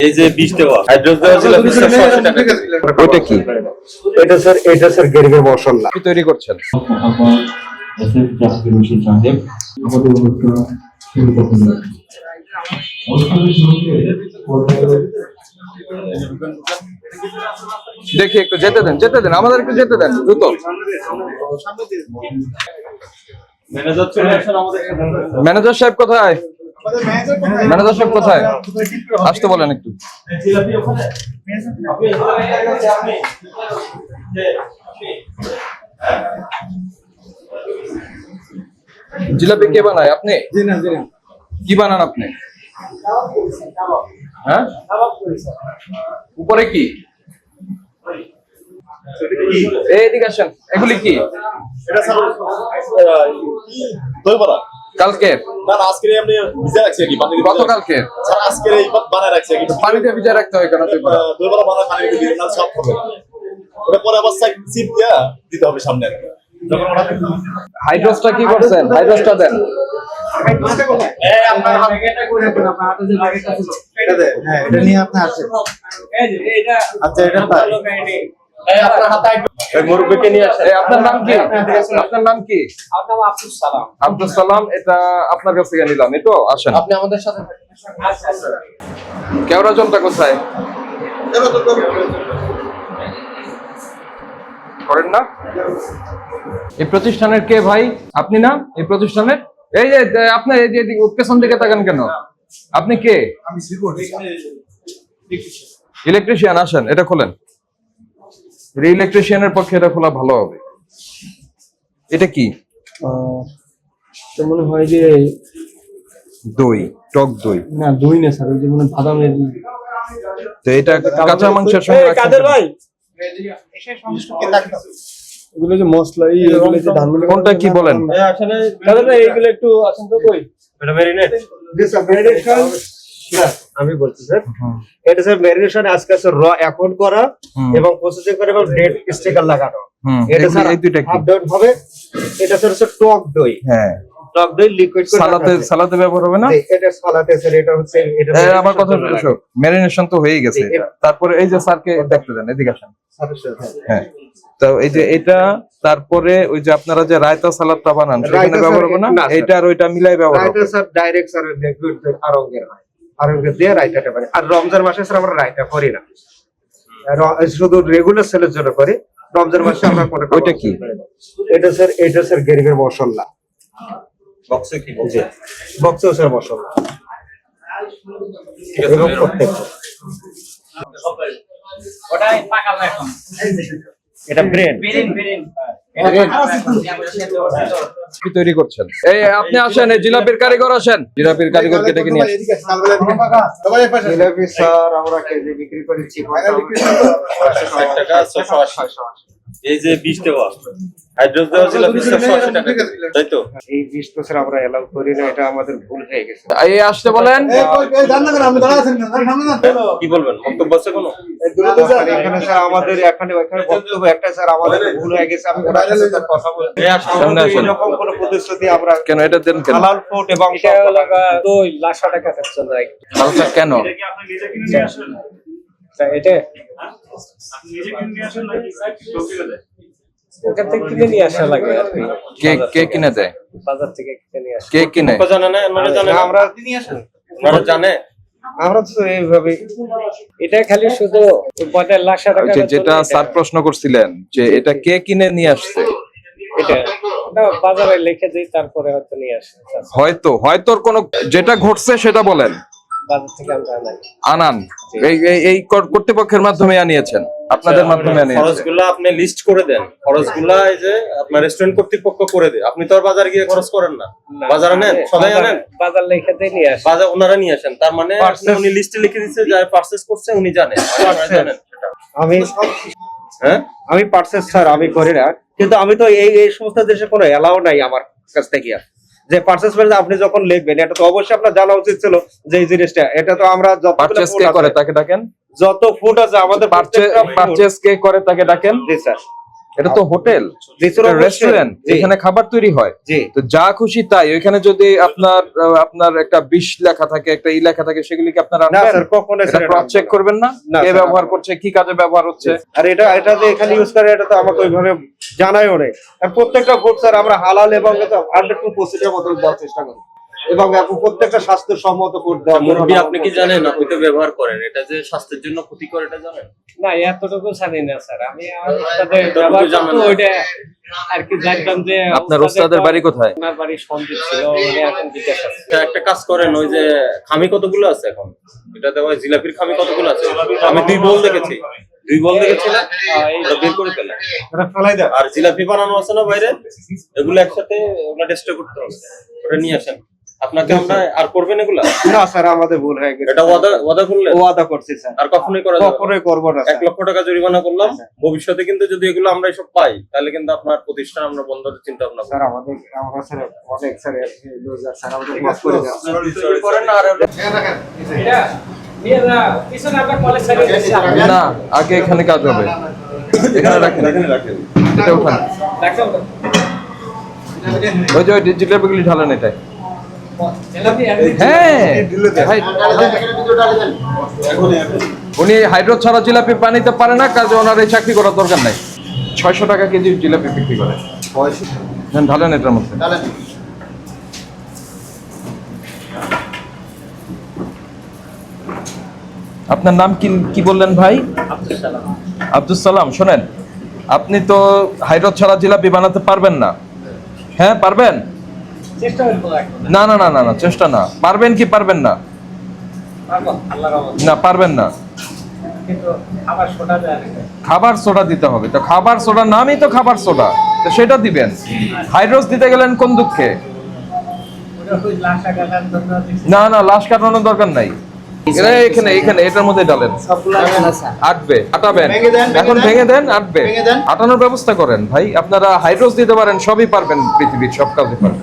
এই যে 20 দেওয়া হাইড্রোজ দেওয়া ছিল 280 টাকা কেজি। ওইটা কি? এটা স্যার গেরিবের মশলা কি তৈরি করছেন? দেখি একটু যেতে দেন আমাদের একটু যেতে দেন দ্রুত। ম্যানেজার চলে আসেন আমাদের ম্যানেজার সাহেব কোথায়? ম্যানেজার সাহেব কোথায়? আসতে বলেন একটু। জিলাপি কে বানায়? আপনি? কি বানান আপনি? হ্যাঁ, উপরে কি? এইদিকে আসেন। এগুলি কি? এটা স্যার দইবড়া কালকে না আজকে আমি ভিজা রাখছি কি পানি গতকালকে স্যার আজকে এই বানায় রাখছি কি পানিতে ভিজা রাখতে হয় কেন? দইবড়া বানায় পানি দিয়ে না সব হবে ওটা পরে আবার সিপ দিয়া দিতে হবে সামনে যখন ওটা হাইড্রোসটা কি করছেন? হাইড্রোসটা দেন। এই আপনার এটা নিয়ে আপনি আসেন। আচ্ছা এটা এই আপনার হাতে এই মুরব্বিকে নিয়ে আসেন। এই আপনার নাম কি? আপনার নাম কি? আপনার নাম আব্দুল সালাম। আব্দুল সালাম। এটা আপনার কাছ থেকে নিলাম। এই তো আসেন। আপনি আমাদের সাথে কেওড়া জলটা কোথায়? করেন না? এই প্রতিষ্ঠানের কে ভাই? আপনি না এই প্রতিষ্ঠানের? এই যে আপনি এই যে পেছন দিকে তাকান কেন? আপনি কে? ইলেকট্রিশিয়ান। আসেন, এটা খোলেন। ইলেকট্রিশিয়ানের পক্ষে এটা খোলা ভালো হবে। এটা কি? মনে হয় যে দই, টক দই। না দই না স্যার, ওই যে মনে বাদামের। তো এটা কাঁচা মাংসের সঙ্গে কাদের ভাই এগুলো যে মশলা এইগুলো যে ধান কোনটা কি বলেন? আসলে কাদের ভাই এইগুলো একটু আসেন তো কই এটা মেরিনেট ম্যারিনেশন। আমি বলছি স্যার, এটা স্যার ম্যারিনেশন আজকে স্যার র এখন করা এবং প্রসেসিং করে এবং ডেট স্টিকার লাগানো। এটা স্যার এই দুইটা কি? হাফ ডাউন হবে। এটা স্যার হচ্ছে টক দই। হ্যাঁ, টক দই লিকুইড করে সালাতে ব্যবহার হবে না? এটা সালাতে স্যার এটা হচ্ছে এটা আমার কথা শুনুন, ম্যারিনেশন তো হয়েই গেছে। তারপরে এই যে স্যারকে দেখতে দেন, এদিকে আসেন। হ্যাঁ, তো এই যে এটা, তারপরে ওই যে আপনারা যে রায়তা সালাদটা বানান সেখানে ব্যবহার হবে না? এইটা আর ওইটা মিলাই ব্যবহার হবে। Raita sir direct sir liquid আরঙ্গের হয়, আরঙ্গের দিয়ে রায়তাটা বানাই। আর রমজান মাসে স্যার আমরা রায়তা করি না, শুধু রেগুলার সেলের জন্য করি। রমজান মাসে আমরা কোনো। ওইটা কি? এটা স্যার গেরিবের মশলা। বক্সে কি জি, বক্সেও স্যার মশলা এবং প্রত্যেকটা ওটাই পাকা এখন। এটা ব্রেড। কি তৈরি করছেন? এই আপনি আসেন, এই জিলাপির কারিগর আসেন। জিলাপির কারিগরকে ডেকে নিয়ে আসেন। জিলাপি স্যার আমরা কেজি বিক্রি করি 60 টাকা 680 এই যে 20 দেওয়া হাইড্রোজ দেওয়া ছিল 280 টাকা কেজি, তাই তো? এই 20 তো স্যার আমরা এলাও করি না, এটা আমাদের ভুল হয়ে গেছে। এই আসতে বলেন। কি বলবেন? বক্তব্য আছে কোনো? এখানে স্যার আমাদের এখানে বক্তব্য একটা স্যার আমাদের ভুল হয়ে গেছে। আমি ওনার সাথে স্যার কথা বলবো। সামনে আসেন। এরকম কোনো প্রতিশ্রুতি আমরা কেন এটা দেন কেন? হালাল ফুড এবং দই লাশা টাকা থাকছে না হালকা কেন? এটা ওখান থেকে কিনে নিয়ে আসা লাগে আর কি। কে কিনে দেয়? বাজার থেকে কিনে নিয়ে আসা। কে কিনে? লোক জানে না, ওনারা জানে না। আমরা নিয়ে আসেন। ওনারা জানে। আমরা তো এইভাবে এটা খালি শুধু বটের লাশা টাকা। যেটা স্যার প্রশ্ন করছিলেন যে এটা কে কিনে নিয়ে আসছে, এটা বাজারে লিখে দিই, তারপরে হয়তো নিয়ে আসে। হয়তো কোনো যেটা ঘটছে সেটা বলেন। বাজার থেকে আমরা আনাই। আনান এই কর্তৃপক্ষের মাধ্যমে আনিয়েছেন, আপনাদের মাধ্যমে আনিয়েছেন। খরচগুলো আপনি লিস্ট করে দেন। খরচগুলো এই যে আপনার রেস্টুরেন্ট কর্তৃপক্ষ করে দেয়। আপনি তো আর বাজার গিয়ে খরচ করেন না। বাজারে নেন, সদাই আনেন। বাজার লিখে দিয়ে নিয়ে আসে। বাজার ওনারা নিয়ে আসেন। তার মানে উনি লিস্টে লিখে দিচ্ছে যারা পারচেজ করছে উনি জানেন। আপনারা জানেন সেটা। হ্যাঁ, আমি পারচেজ স্যার আমি করি না, কিন্তু আমি তো এই সমস্ত দেশে কোনো এলাও নাই আমার কাছ থেকে যে পারচেজ করে আপনি যখন লিখবেন। এটা তো অবশ্যই আপনার জানা উচিত ছিল যে এই জিনিসটা। এটা তো আমরা পারচেজ কে করে তাকে ডাকেন। যত ফুড আছে আমাদের পারচেজ কে করে তাকে ডাকেন। জি স্যার, এটা তো হোটেল, জি, স্যার, অবশ্যই। রেস্টুরেন্ট, জি। এখানে খাবার তৈরি হয়। জি। তো যা খুশি তাই, ওইখানে যদি আপনার একটা বিষ লেখা থাকে, একটা লেখা থাকে, সেগুলি কি আপনারা না আনবেন? স্যার, কখনোই এটা স্যার এটা ক্রস চেক আনবো না। করবেন না, না, কে স্যার, ব্যবহার করছে, কি কাজে ব্যবহার হচ্ছে। আর এটা যে এখানে ইউজ করে এটা তো আমাকে ওইভাবে জানাইও নেই। আর প্রত্যেকটা ফুড স্যার আমরা হালাল এবং 100% মতো দেওয়ার চেষ্টা করি, এবং প্রত্যেকটা স্বাস্থ্যসম্মত ফুড দেওয়া। মুরব্বী আপনি কি জানেন আপনি তো ব্যবহার করেন, এটা যে স্বাস্থ্যের জন্য ক্ষতিকর এটা জানেন? না এতটুকু জানি না স্যার, আমি আমার ওস্তাদের এতটুকু ব্যবহার জানেন করতো না। ওইটা আর কি জানতাম যে আপনার ওস্তাদের বাড়ি কোথায়? ওনার বাড়ি সন্দ্বীপ ছিল, উনি এখন বিদেশ আছে। একটা কাজ করেন, ওই যে খামি কতগুলো আছে এখন, এটা দেওয়া জিলাপির খামি কতগুলো আছে? আমি 2 বল দেখেছি, 2 বল দেখেছি না, ওটা বের করে ফেলে। এটা ফেলাই দেয়। আর জিলাপি বানানো আছে না বাইরে, এগুলো একসাথে ওগুলা টেস্ট করতে হবে, ওটা নিয়ে আসেন। আপনাকে আমরা আর করবেন এগুলা? না স্যার, আমাদের ভুল হয়ে গেছে। এটা ওয়াদা করলেন? ওয়াদা করছি স্যার, আর কখনোই করা যাবে না। কখনোই করবো না 1 স্যার। লক্ষ টাকা জরিমানা করলাম। ভবিষ্যতে কিন্তু যদি এগুলো আমরা এসব পাই, তাহলে কিন্তু আপনার প্রতিষ্ঠান আমরা বন্ধের চিন্তা ভাবনা করব। স্যার আমরা স্যার অনেক স্যার লুজার স্যার, আমাদের মাফ করে দেন। করেন না আর এটা নিয়ে না পিছনে আমরা কলেজ সাইডে গেছি। না, আগে এখানে কাজ হবে, এখানে রাখেন, এটা উঠান। দেখো ওই যে জিলাপিগুলি ঢালেন এটাই। জিলাপি হ্যাঁ ভাই, উনি হাইড্রো ছাড়া জিলাপি বানাইতে পারে না, কাজে ওনার এই চাকরি করার দরকার নাই। 600 টাকা কেজি জিলাপি বিক্রি করে। হ্যাঁ, ঢালেন এটার মধ্যে। আপনার নাম কি বললেন ভাই? আব্দুল সালাম। শোনেন, আপনি তো হাইড্রো ছাড়া জিলাপি বানাতে পারবেন না। হ্যাঁ পারবেন? চেষ্টা করব এখন। না না না না না, চেষ্টা না। পারবেন কি পারবেন না? পারবো আল্লাহর রহমতে। না পারবেন না। কিন্তু আবার শোনা যায় না। খাবার সোডা দিতে হবে, তো খাবার সোডা নামই তো খাবার সোডা, তো সেটা দিবেন। হাইড্রোস দিতে গেলেন কোন দুঃখে? ওটা ওই লাখ টাকা দাম ধন্যবাদ দিচ্ছি। না না, লাশ কাটানোর দরকার নাই। এখানে এটার মধ্যে ডালেন, আটবে, আটাবেন। এখন ভেঙে দেন, আটবে, আটানোর ব্যবস্থা করেন ভাই। আপনারা হাইড্রোস দিতে পারেন, সবই পারবেন, পৃথিবীর সব কাজই পারবেন।